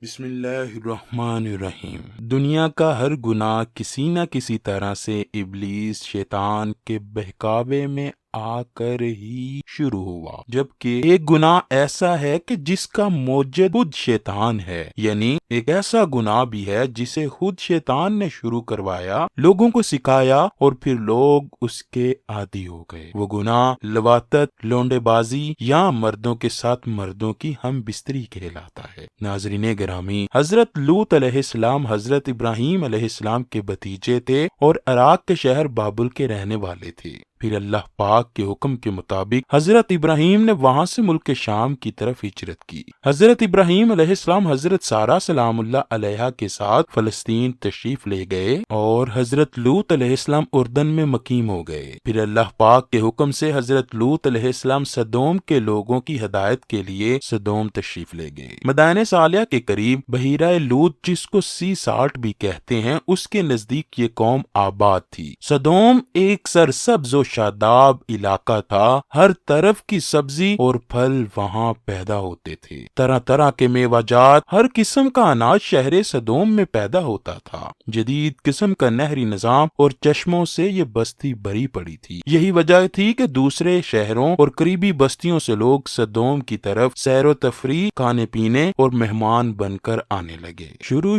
بسم اللہ الرحمن الرحیم۔ دنیا کا ہر گناہ کسی نہ کسی طرح سے ابلیس شیطان کے بہکاوے میں آ کر ہی شروع ہوا، جبکہ ایک گناہ ایسا ہے کہ جس کا موجد خود شیطان ہے، یعنی ایک ایسا گناہ بھی ہے جسے خود شیطان نے شروع کروایا، لوگوں کو سکھایا اور پھر لوگ اس کے عادی ہو گئے۔ وہ گناہ لواطت، لونڈے بازی یا مردوں کے ساتھ مردوں کی ہم بستری کہلاتا ہے۔ ناظرین گرامی، حضرت لوط علیہ السلام حضرت ابراہیم علیہ السلام کے بھتیجے تھے اور عراق کے شہر بابل کے رہنے والے تھے۔ پھر اللہ پاک کے حکم کے مطابق حضرت ابراہیم نے وہاں سے ملک شام کی طرف ہجرت کی۔ حضرت ابراہیم علیہ السلام حضرت سارہ سلام اللہ علیہا کے ساتھ فلسطین تشریف لے گئے اور حضرت لوط علیہ السلام اردن میں مقیم ہو گئے۔ پھر اللہ پاک کے حکم سے حضرت لوط علیہ السلام سدوم کے لوگوں کی ہدایت کے لیے سدوم تشریف لے گئے۔ مدائن صالحہ کے قریب بحیرہ لوط، جس کو سی 60 بھی کہتے ہیں، اس کے نزدیک یہ قوم آباد تھی۔ سدوم ایک سرسبز و شاداب علاقہ تھا، ہر طرف کی سبزی اور پھل وہاں پیدا ہوتے تھے، طرح طرح کے میوہ جات، ہر قسم کا اناج شہر سدوم میں پیدا ہوتا تھا۔ جدید قسم کا نہری نظام اور چشموں سے یہ بستی بھری پڑی تھی۔ یہی وجہ تھی کہ دوسرے شہروں اور قریبی بستیوں سے لوگ سدوم کی طرف سیر و تفریح، کھانے پینے اور مہمان بن کر آنے لگے۔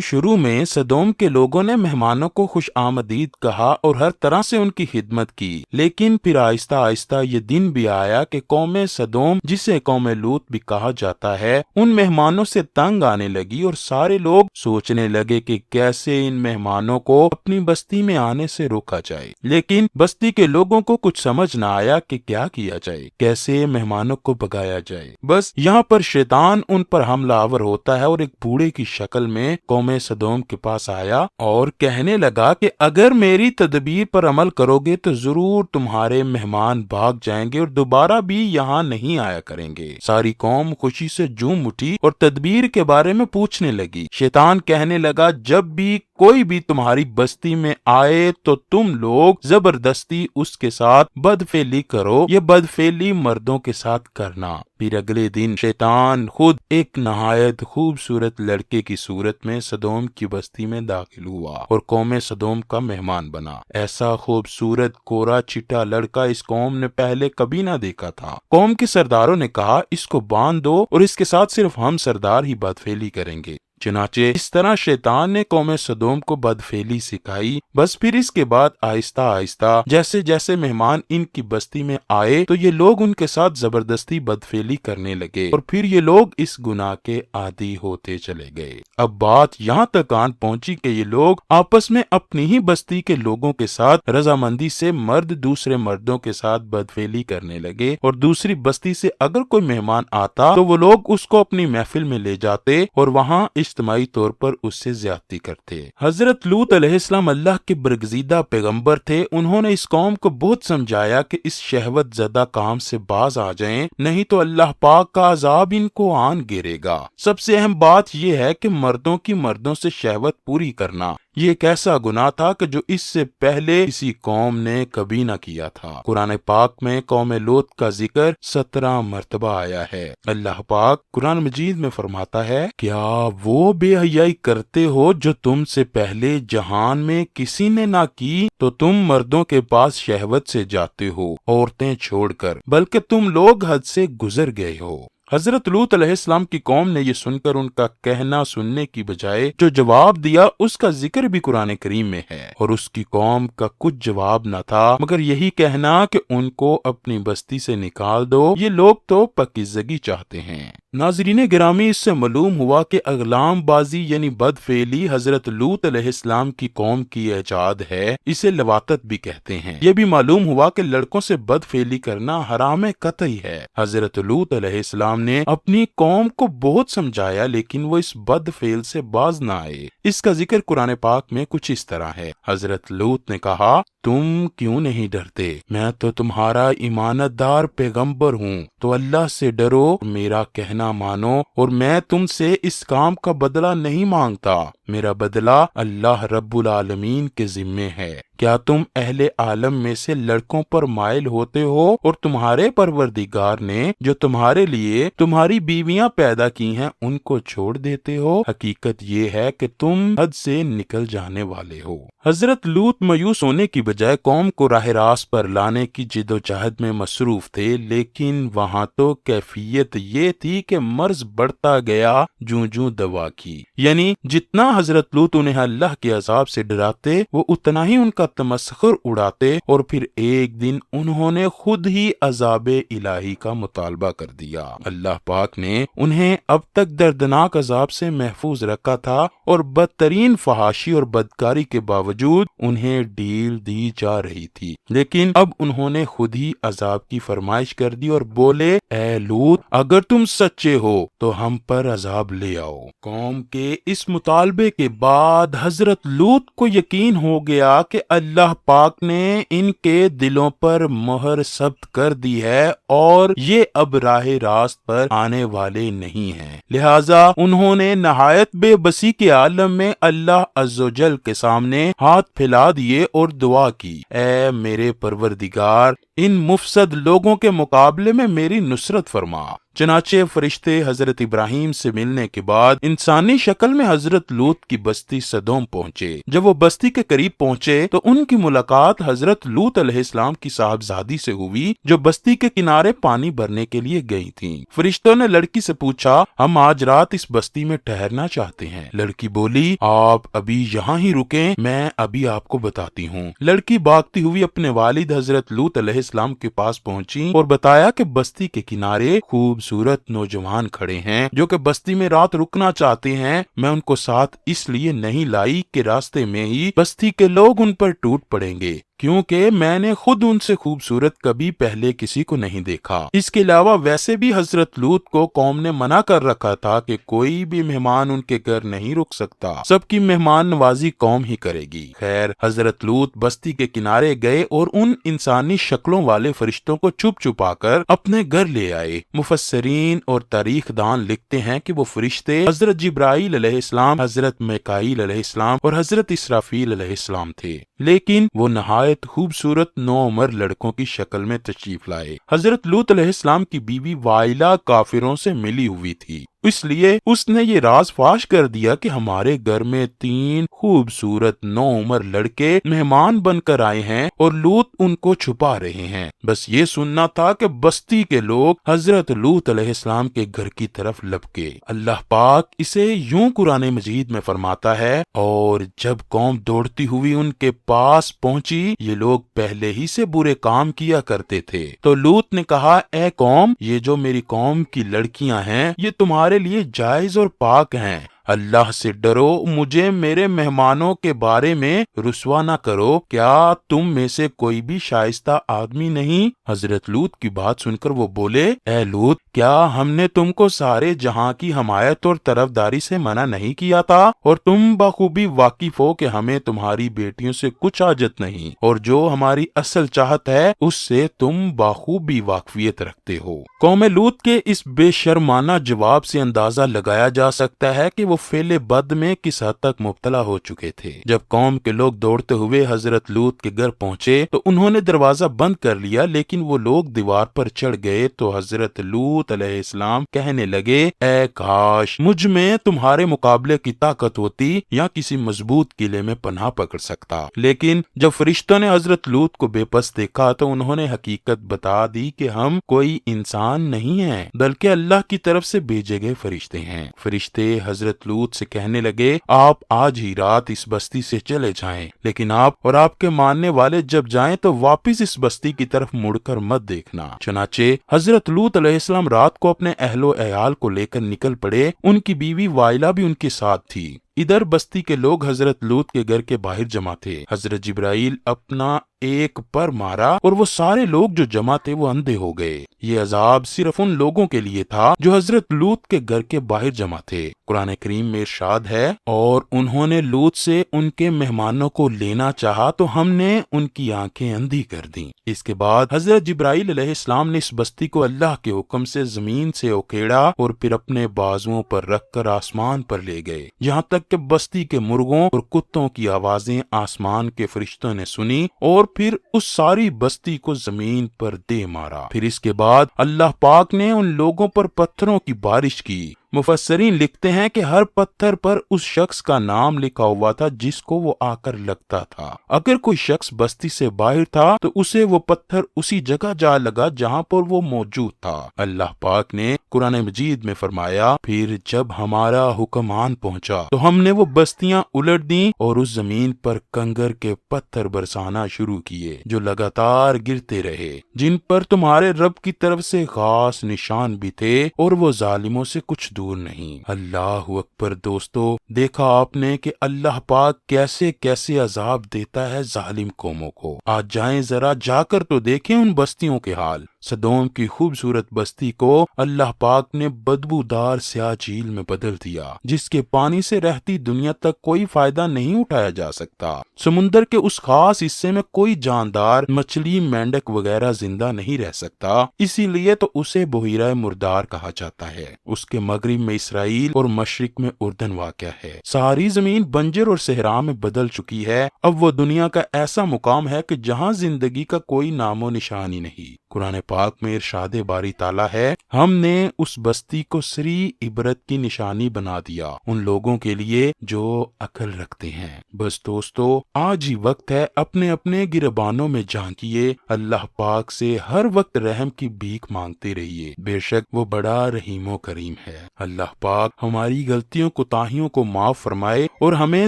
شروع میں سدوم کے لوگوں نے مہمانوں کو خوش آمدید کہا اور ہر طرح سے ان کی خدمت کی، لیکن پھر آہستہ آہستہ یہ دن بھی آیا کہ قوم سدوم، جسے قوم لوط بھی کہا جاتا ہے، ان مہمانوں سے تنگ آنے لگی اور سارے لوگ سوچنے لگے کہ کیسے ان مہمانوں کو اپنی بستی میں آنے سے روکا جائے۔ لیکن بستی کے لوگوں کو کچھ سمجھ نہ آیا کہ کیا کیا جائے، کیسے مہمانوں کو بھگایا جائے۔ بس یہاں پر شیطان ان پر حملہ آور ہوتا ہے اور ایک بوڑھے کی شکل میں قوم سدوم کے پاس آیا اور کہنے لگا کہ اگر میری تدبیر پر عمل کرو گے تو ضرور تمہارے مہمان بھاگ جائیں گے اور دوبارہ بھی یہاں نہیں آیا کریں گے۔ ساری قوم خوشی سے جھوم اٹھی اور تدبیر کے بارے میں پوچھنے لگی۔ شیطان کہنے لگا، جب بھی کوئی بھی تمہاری بستی میں آئے تو تم لوگ زبردستی اس کے ساتھ بدفعلی کرو، یہ بدفعلی مردوں کے ساتھ کرنا۔ پھر اگلے دن شیطان خود ایک نہایت خوبصورت لڑکے کی صورت میں سدوم کی بستی میں داخل ہوا اور قوم سدوم کا مہمان بنا۔ ایسا خوبصورت کورا چٹا لڑکا اس قوم نے پہلے کبھی نہ دیکھا تھا۔ قوم کے سرداروں نے کہا، اس کو باندھ دو اور اس کے ساتھ صرف ہم سردار ہی بدفعلی کریں گے۔ چنانچہ اس طرح شیطان نے قوم سدوم کو بدفعلی سکھائی۔ بس پھر اس کے بعد آہستہ آہستہ جیسے جیسے مہمان ان کی بستی میں آئے تو یہ لوگ ان کے ساتھ زبردستی بدفعلی کرنے لگے اور پھر یہ لوگ اس گناہ کے عادی ہوتے چلے گئے۔ اب بات یہاں تک آن پہنچی کہ یہ لوگ آپس میں اپنی ہی بستی کے لوگوں کے ساتھ رضامندی سے مرد دوسرے مردوں کے ساتھ بدفعلی کرنے لگے اور دوسری بستی سے اگر کوئی مہمان آتا تو وہ لوگ اس کو اپنی محفل میں لے جاتے اور وہاں اجتماعی طور پر اس سے زیادتی کرتے۔ حضرت لوط علیہ السلام اللہ کے برگزیدہ پیغمبر تھے۔ انہوں نے اس قوم کو بہت سمجھایا کہ اس شہوت زدہ کام سے باز آ جائیں، نہیں تو اللہ پاک کا عذاب ان کو آن گرے گا۔ سب سے اہم بات یہ ہے کہ مردوں کی مردوں سے شہوت پوری کرنا یہ ایک ایسا گناہ تھا کہ جو اس سے پہلے کسی قوم نے کبھی نہ کیا تھا۔ قرآن پاک میں قوم لوط کا ذکر 17 مرتبہ آیا ہے۔ اللہ پاک قرآن مجید میں فرماتا ہے، کیا وہ بے حیائی کرتے ہو جو تم سے پہلے جہان میں کسی نے نہ کی تو تم مردوں کے پاس شہوت سے جاتے ہو عورتیں چھوڑ کر، بلکہ تم لوگ حد سے گزر گئے ہو۔ حضرت لوط علیہ السلام کی قوم نے یہ سن کر ان کا کہنا سننے کی بجائے جو جواب دیا اس کا ذکر بھی قرآن کریم میں ہے، اور اس کی قوم کا کچھ جواب نہ تھا مگر یہی کہنا کہ ان کو اپنی بستی سے نکال دو، یہ لوگ تو پاکیزگی چاہتے ہیں۔ ناظرین گرامی، اس سے معلوم ہوا کہ اغلام بازی یعنی بدفعلی حضرت لوط علیہ السلام کی قوم کی ایجاد ہے، اسے لواطت بھی کہتے ہیں۔ یہ بھی معلوم ہوا کہ لڑکوں سے بدفعلی کرنا حرام قطعی ہے۔ حضرت لوط علیہ السلام نے اپنی قوم کو بہت سمجھایا لیکن وہ اس بد فعل سے باز نہ آئے۔ اس کا ذکر قرآن پاک میں کچھ اس طرح ہے۔ حضرت لوط نے کہا، تم کیوں نہیں ڈرتے؟ میں تو تمہارا ایمانت دار پیغمبر ہوں، تو اللہ سے ڈرو، میرا کہنا مانو، اور میں تم سے اس کام کا بدلہ نہیں مانگتا، میرا بدلہ اللہ رب العالمین کے ذمے ہے، کیا تم اہل عالم میں سے لڑکوں پر مائل ہوتے ہو اور تمہارے پروردگار نے جو تمہارے لیے تمہاری بیویاں پیدا کی ہیں ان کو چھوڑ دیتے ہو؟ حقیقت یہ ہے کہ تم حد سے نکل جانے والے ہو۔ حضرت لوط مایوس ہونے کی بجائے قوم کو راہ راست پر لانے کی جد و جہد میں مصروف تھے، لیکن وہاں تو کیفیت یہ تھی کہ مرض بڑھتا گیا جوں جوں دوا کی، یعنی جتنا حضرت لوط انہیں اللہ کے عذاب سے ڈراتے وہ اتنا ہی ان کا تمسخر اڑاتے، اور پھر ایک دن انہوں نے خود ہی عذاب الہی کا مطالبہ کر دیا۔ اللہ پاک نے انہیں اب تک دردناک عذاب سے محفوظ رکھا تھا اور بدترین فحاشی اور بدکاری کے باوجود انہیں ڈیل دی جا رہی تھی، لیکن اب انہوں نے خود ہی عذاب کی فرمائش کر دی اور بولے، اے لوط اگر تم سچے ہو تو ہم پر عذاب لے آؤ۔ قوم کے اس مطالبے کے بعد حضرت لوط کو یقین ہو گیا کہ اللہ پاک نے ان کے دلوں پر مہر ثبت کر دی ہے اور یہ اب راہ راست پر آنے والے نہیں ہیں، لہٰذا انہوں نے نہایت بے بسی کے عالم میں اللہ عز و جل کے سامنے ہاتھ پھیلا دیے اور دعا کی، اے میرے پروردگار ان مفسد لوگوں کے مقابلے میں میری نصرت فرما۔ چنانچہ فرشتے حضرت ابراہیم سے ملنے کے بعد انسانی شکل میں حضرت لوط کی بستی سدوم پہنچے۔ جب وہ بستی کے قریب پہنچے تو ان کی ملاقات حضرت لوط علیہ السلام کی صاحبزادی سے ہوئی جو بستی کے کنارے پانی بھرنے کے لیے گئی تھیں۔ فرشتوں نے لڑکی سے پوچھا، ہم آج رات اس بستی میں ٹھہرنا چاہتے ہیں۔ لڑکی بولی، آپ ابھی یہاں ہی رکیں، میں ابھی آپ کو بتاتی ہوں۔ لڑکی بھاگتی ہوئی اپنے والد حضرت لوط علیہ السلام کے پاس پہنچی اور بتایا کہ بستی کے کنارے خوبصورت نوجوان کھڑے ہیں جو کہ بستی میں رات رکنا چاہتے ہیں، میں ان کو ساتھ اس لیے نہیں لائی کہ راستے میں ہی بستی کے لوگ ان پر ٹوٹ پڑیں گے، کیونکہ میں نے خود ان سے خوبصورت کبھی پہلے کسی کو نہیں دیکھا۔ اس کے علاوہ ویسے بھی حضرت لوط کو قوم نے منع کر رکھا تھا کہ کوئی بھی مہمان ان کے گھر نہیں رک سکتا، سب کی مہمان نوازی قوم ہی کرے گی۔ خیر حضرت لوط بستی کے کنارے گئے اور ان انسانی شکلوں والے فرشتوں کو چھپ چھپا کر اپنے گھر لے آئے۔ مفسرین اور تاریخ دان لکھتے ہیں کہ وہ فرشتے حضرت جبرائیل علیہ السلام، حضرت میکائیل علیہ السلام اور حضرت اسرافیل علیہ السلام تھے، لیکن وہ نہایت خوبصورت نوعمر لڑکوں کی شکل میں تشریف لائے۔ حضرت لوط علیہ السلام کی بیوی وائلہ کافروں سے ملی ہوئی تھی، اس لیے اس نے یہ راز فاش کر دیا کہ ہمارے گھر میں 3 خوبصورت نوعمر لڑکے مہمان بن کر آئے ہیں اور لوط ان کو چھپا رہے ہیں۔ بس یہ سننا تھا کہ بستی کے لوگ حضرت لوط علیہ السلام کے گھر کی طرف لپکے۔ اللہ پاک اسے یوں قرآن مجید میں فرماتا ہے، اور جب قوم دوڑتی ہوئی ان کے پاس پہنچی، یہ لوگ پہلے ہی سے برے کام کیا کرتے تھے، تو لوط نے کہا، اے قوم، یہ جو میری قوم کی لڑکیاں ہیں یہ تمہارے لیے جائز اور پاک ہیں، اللہ سے ڈرو، مجھے میرے مہمانوں کے بارے میں رسوا نہ کرو، کیا تم میں سے کوئی بھی شائستہ آدمی نہیں؟ حضرت لوط کی بات سن کر وہ بولے، اے لوط، کیا ہم نے تم کو سارے جہاں کی حمایت اور طرفداری سے منع نہیں کیا تھا؟ اور تم بخوبی واقف ہو کہ ہمیں تمہاری بیٹیوں سے کچھ حاجت نہیں، اور جو ہماری اصل چاہت ہے اس سے تم بخوبی واقفیت رکھتے ہو۔ قوم لوط کے اس بے شرمانہ جواب سے اندازہ لگایا جا سکتا ہے کہ وہ فعل بد میں کس حد تک مبتلا ہو چکے تھے۔ جب قوم کے لوگ دوڑتے ہوئے حضرت لوط کے گھر پہنچے تو انہوں نے دروازہ بند کر لیا، لیکن وہ لوگ دیوار پر چڑھ گئے تو حضرت لوط علیہ السلام کہنے لگے، اے کاش مجھ میں تمہارے مقابلے کی طاقت ہوتی یا کسی مضبوط قلعے میں پناہ پکڑ سکتا۔ لیکن جب فرشتوں نے حضرت لوط کو بے بس دیکھا تو انہوں نے حقیقت بتا دی کہ ہم کوئی انسان نہیں ہیں بلکہ اللہ کی طرف سے بھیجے گئے فرشتے ہیں۔ فرشتے حضرت لوط سے کہنے لگے، آپ آج ہی رات اس بستی سے چلے جائیں، لیکن آپ اور آپ کے ماننے والے جب جائیں تو واپس اس بستی کی طرف مڑ کر مت دیکھنا۔ چنانچہ حضرت لوط علیہ السلام رات کو اپنے اہل و عیال کو لے کر نکل پڑے، ان کی بیوی وائلہ بھی ان کے ساتھ تھی۔ ادھر بستی کے لوگ حضرت لوط کے گھر کے باہر جمع تھے۔ حضرت جبرائیل اپنا ایک پر مارا اور وہ سارے لوگ جو جمع تھے وہ اندھے ہو گئے۔ یہ عذاب صرف ان لوگوں کے لیے تھا جو حضرت لوط کے گھر کے باہر جمع تھے۔ قرآن کریم میں ارشاد ہے، اور انہوں نے لوط سے ان کے مہمانوں کو لینا چاہا تو ہم نے ان کی آنکھیں اندھی کر دیں۔ اس کے بعد حضرت جبرائیل علیہ السلام نے اس بستی کو اللہ کے حکم سے زمین سے اکھیڑا اور پھر اپنے بازوؤں پر رکھ کر آسمان پر لے گئے، یہاں تک تک کہ بستی کے مرغوں اور کتوں کی آوازیں آسمان کے فرشتوں نے سنی اور پھر اس ساری بستی کو زمین پر دے مارا۔ پھر اس کے بعد اللہ پاک نے ان لوگوں پر پتھروں کی بارش کی۔ مفسرین لکھتے ہیں کہ ہر پتھر پر اس شخص کا نام لکھا ہوا تھا جس کو وہ آ کر لگتا تھا۔ اگر کوئی شخص بستی سے باہر تھا تو اسے وہ پتھر اسی جگہ جا لگا جہاں پر وہ موجود تھا۔ اللہ پاک نے قرآن مجید میں فرمایا، پھر جب ہمارا حکم آن پہنچا تو ہم نے وہ بستیاں الٹ دیں اور اس زمین پر کنگر کے پتھر برسانا شروع کیے جو لگاتار گرتے رہے، جن پر تمہارے رب کی طرف سے خاص نشان بھی تھے اور وہ ظالموں سے کچھ دور نہیں۔ اللہ اکبر۔ دوستو، دیکھا آپ نے کہ اللہ پاک کیسے کیسے عذاب دیتا ہے ظالم قوموں کو۔ آج جائیں ذرا جا کر تو دیکھیں ان بستیوں کے حال۔ سدوم کی خوبصورت بستی کو اللہ پاک نے بدبودار سیاہ جھیل میں بدل دیا جس کے پانی سے رہتی دنیا تک کوئی فائدہ نہیں اٹھایا جا سکتا۔ سمندر کے اس خاص حصے میں کوئی جاندار مچھلی، مینڈک وغیرہ زندہ نہیں رہ سکتا، اسی لیے تو اسے بحیرہ مردار کہا جاتا ہے۔ اس کے مغرب میں اسرائیل اور مشرق میں اردن واقع ہے۔ ساری زمین بنجر اور صحرا میں بدل چکی ہے۔ اب وہ دنیا کا ایسا مقام ہے کہ جہاں زندگی کا کوئی نام و نشان ہی نہیں۔ قرآن پاک میں ارشاد باری تعالیٰ ہے، ہم نے اس بستی کو سری عبرت کی نشانی بنا دیا ان لوگوں کے لیے جو عقل رکھتے ہیں۔ بس دوستو، آج ہی وقت ہے اپنے اپنے گربانوں میں جھانکیے، اللہ پاک سے ہر وقت رحم کی بھیک مانگتے رہیے، بے شک وہ بڑا رحیم و کریم ہے۔ اللہ پاک ہماری غلطیوں کوتاہیوں کو معاف فرمائے اور ہمیں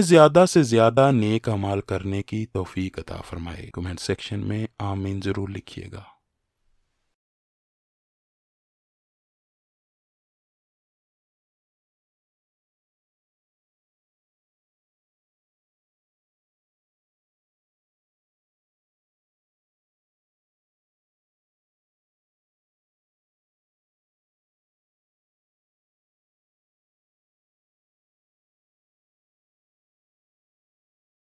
زیادہ سے زیادہ نیک اعمال کرنے کی توفیق عطا فرمائے۔ کمنٹ سیکشن میں آمین ضرور لکھیے گا۔